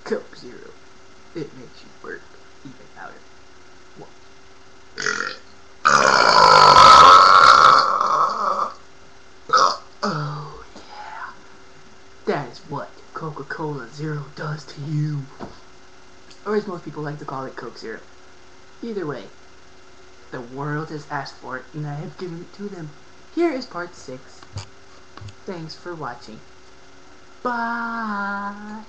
Coke Zero. It makes you burp even louder. What? Oh yeah. That is what Coca-Cola Zero does to you. Or as most people like to call it, Coke Zero. Either way, the world has asked for it and I have given it to them. Here is part 6. Thanks for watching. Bye.